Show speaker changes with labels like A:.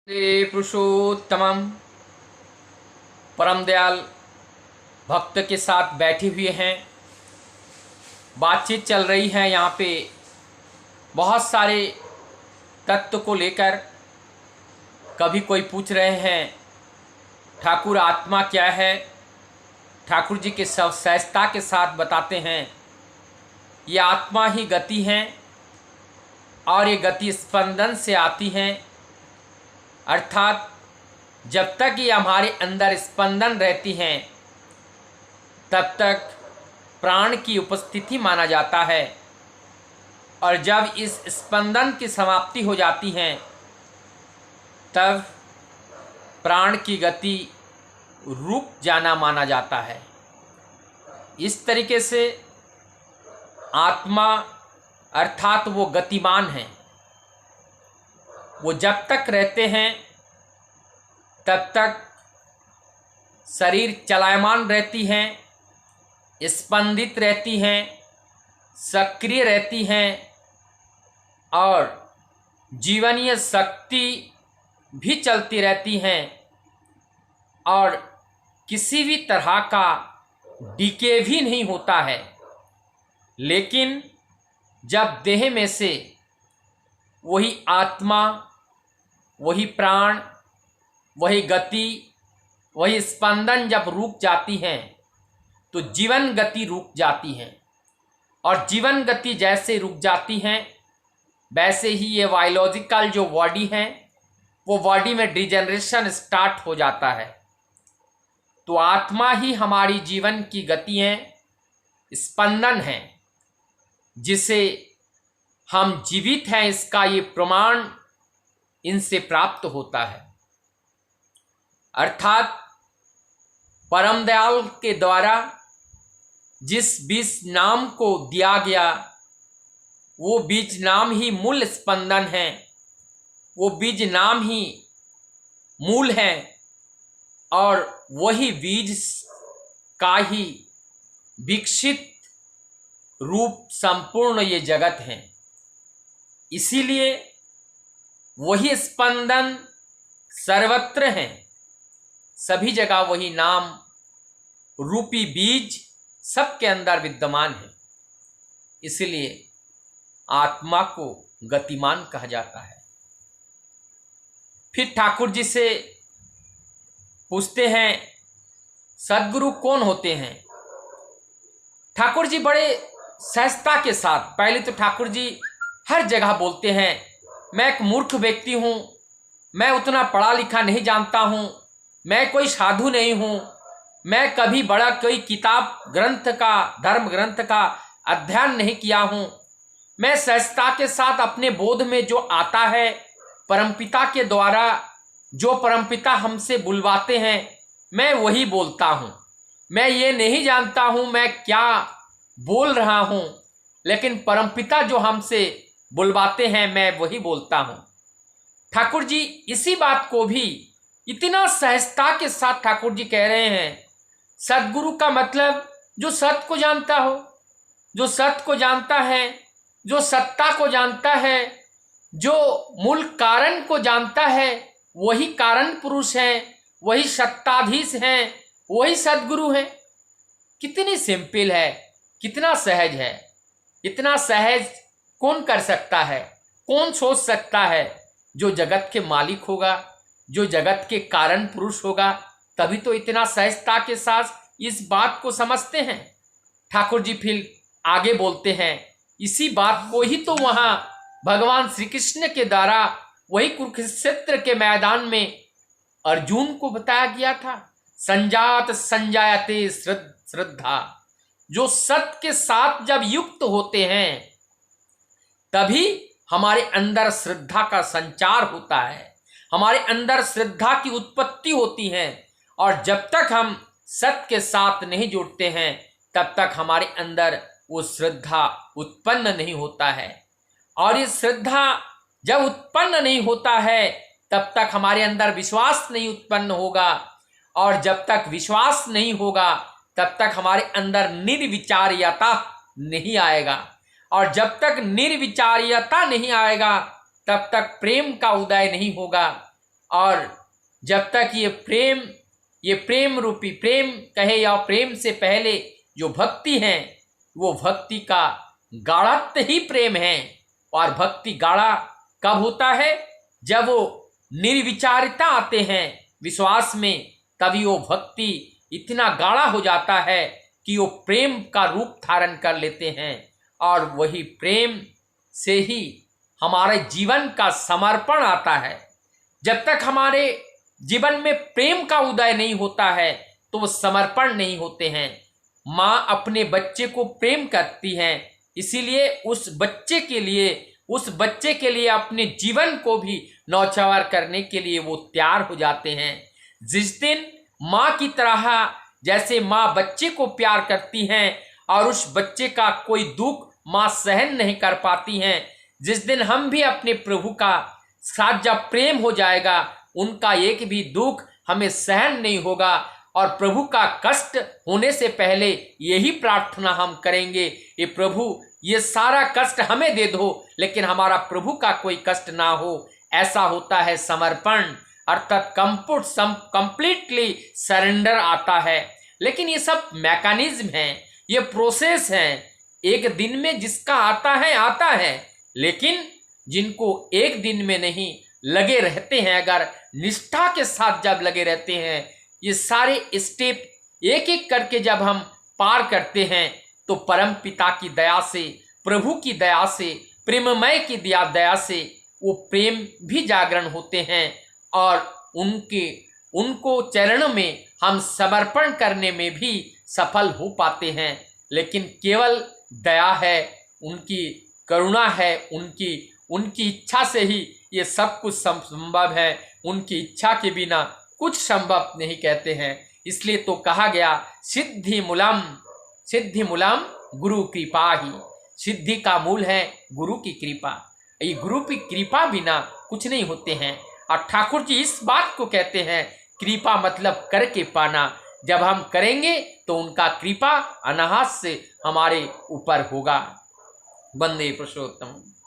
A: श्री पुरुषोत्तमम परम दयाल भक्त के साथ बैठे हुए हैं। बातचीत चल रही है यहाँ पे बहुत सारे तत्व को लेकर। कभी कोई पूछ रहे हैं ठाकुर आत्मा क्या है। ठाकुर जी के सब सहजता के साथ बताते हैं ये आत्मा ही गति है और ये गति स्पंदन से आती है। अर्थात जब तक ये हमारे अंदर स्पंदन रहती हैं तब तक प्राण की उपस्थिति माना जाता है, और जब इस स्पंदन की समाप्ति हो जाती है तब प्राण की गति रुक जाना माना जाता है। इस तरीके से आत्मा अर्थात वो गतिमान है। वो जब तक रहते हैं तब तक शरीर चलायमान रहती हैं, स्पंदित रहती हैं, सक्रिय रहती हैं और जीवनीय शक्ति भी चलती रहती हैं और किसी भी तरह का डीके भी नहीं होता है। लेकिन जब देह में से वही आत्मा, वही प्राण, वही गति, वही स्पंदन जब रुक जाती हैं तो जीवन गति रुक जाती है। और जीवन गति जैसे रुक जाती हैं वैसे ही ये बायोलॉजिकल जो बॉडी है वो बॉडी में डिजेनरेशन स्टार्ट हो जाता है। तो आत्मा ही हमारी जीवन की गति है, स्पंदन है, जिसे हम जीवित हैं इसका ये प्रमाण इनसे प्राप्त होता है। अर्थात परम दयाल के द्वारा जिस बीज नाम को दिया गया वो बीज नाम ही मूल स्पंदन है, वो बीज नाम ही मूल है और वही बीज का ही विकसित रूप संपूर्ण ये जगत है। इसीलिए वही स्पंदन सर्वत्र है, सभी जगह वही नाम रूपी बीज सबके अंदर विद्यमान है। इसलिए आत्मा को गतिमान कहा जाता है। फिर ठाकुर जी से पूछते हैं सद्गुरु कौन होते हैं। ठाकुर जी बड़े सहजता के साथ, पहले तो ठाकुर जी हर जगह बोलते हैं मैं एक मूर्ख व्यक्ति हूँ, मैं उतना पढ़ा लिखा नहीं जानता हूँ, मैं कोई साधु नहीं हूँ, मैं कभी बड़ा कोई किताब ग्रंथ का, धर्म ग्रंथ का अध्ययन नहीं किया हूँ। मैं सहजता के साथ अपने बोध में जो आता है परमपिता के द्वारा, जो परमपिता हमसे बुलवाते हैं मैं वही बोलता हूँ। मैं ये नहीं जानता हूँ मैं क्या बोल रहा हूँ, लेकिन परमपिता जो हमसे बुलवाते हैं मैं वही बोलता हूँ। ठाकुर जी इसी बात को भी इतना सहजता के साथ ठाकुर जी कह रहे हैं सद्गुरु का मतलब जो सत्य को जानता हो, जो सत्य को जानता है, जो सत्ता को जानता है, जो मूल कारण को जानता है, वही कारण पुरुष है, वही सत्ताधीश है, वही सद्गुरु है। कितनी सिंपल है, कितना सहज है। इतना सहज कौन कर सकता है, कौन सोच सकता है। जो जगत के मालिक होगा, जो जगत के कारण पुरुष होगा, तभी तो इतना सहजता के साथ इस बात को समझते हैं। ठाकुर जी फिर आगे बोलते हैं इसी बात को ही तो वहां भगवान श्री कृष्ण के द्वारा वही कुरुक्षेत्र के मैदान में अर्जुन को बताया गया था। संजात संजायते श्रद्धा, जो सत्य के साथ जब युक्त होते हैं तभी हमारे अंदर श्रद्धा का संचार होता है, हमारे अंदर श्रद्धा की उत्पत्ति होती है। और जब तक हम सत्य के साथ नहीं जुड़ते हैं तब तक हमारे अंदर वो श्रद्धा उत्पन्न नहीं होता है। और ये श्रद्धा जब उत्पन्न नहीं होता है तब तक हमारे अंदर विश्वास नहीं उत्पन्न होगा, और जब तक विश्वास नहीं होगा तब तक हमारे अंदर निर्विचार्यता नहीं आएगा, और जब तक निर्विचार्यता नहीं आएगा तब तक प्रेम का उदय नहीं होगा। और जब तक ये प्रेम रूपी प्रेम कहे या प्रेम से पहले जो भक्ति है वो भक्ति का गाढ़त्व ही प्रेम है। और भक्ति गाढ़ा कब होता है? जब वो निर्विचारिता आते हैं विश्वास में, तभी वो भक्ति इतना गाढ़ा हो जाता है कि वो प्रेम का रूप धारण कर लेते हैं। और वही प्रेम से ही हमारे जीवन का समर्पण आता है। जब तक हमारे जीवन में प्रेम का उदय नहीं होता है तो वो समर्पण नहीं होते हैं। माँ अपने बच्चे को प्रेम करती है, इसीलिए उस बच्चे के लिए अपने जीवन को भी नौछावर करने के लिए वो तैयार हो जाते हैं। जिस दिन माँ की तरह जैसे माँ बच्चे को प्यार करती हैं और उस बच्चे का कोई दुख माँ सहन नहीं कर पाती हैं, जिस दिन हम भी अपने प्रभु का साथ जब प्रेम हो जाएगा, उनका एक भी दुख हमें सहन नहीं होगा। और प्रभु का कष्ट होने से पहले यही प्रार्थना हम करेंगे, ये प्रभु ये सारा कष्ट हमें दे दो लेकिन हमारा प्रभु का कोई कष्ट ना हो। ऐसा होता है समर्पण, अर्थात कंप्लीटली सरेंडर आता है। लेकिन ये सब मैकेनिज्म है, ये प्रोसेस है। एक दिन में जिसका आता है, लेकिन जिनको एक दिन में नहीं लगे रहते हैं, अगर निष्ठा के साथ जब लगे रहते हैं, ये सारे स्टेप एक एक करके जब हम पार करते हैं तो परम पिता की दया से, प्रभु की दया से, प्रेममय की दया से वो प्रेम भी जागरण होते हैं और उनको चरण में हम समर्पण करने में भी सफल हो पाते हैं। लेकिन केवल दया है, उनकी करुणा है, उनकी इच्छा से ही ये सब कुछ संभव है। उनकी इच्छा के बिना कुछ संभव नहीं कहते हैं। इसलिए तो कहा गया सिद्धि मूलम गुरु कृपा ही। सिद्धि का मूल है गुरु की कृपा। ये गुरु की कृपा बिना कुछ नहीं होते हैं। और ठाकुर जी इस बात को कहते हैं, कृपा मतलब करके पाना। जब हम करेंगे तो उनका कृपा अनाहत से हमारे ऊपर होगा। वंदे पुरुषोत्तम।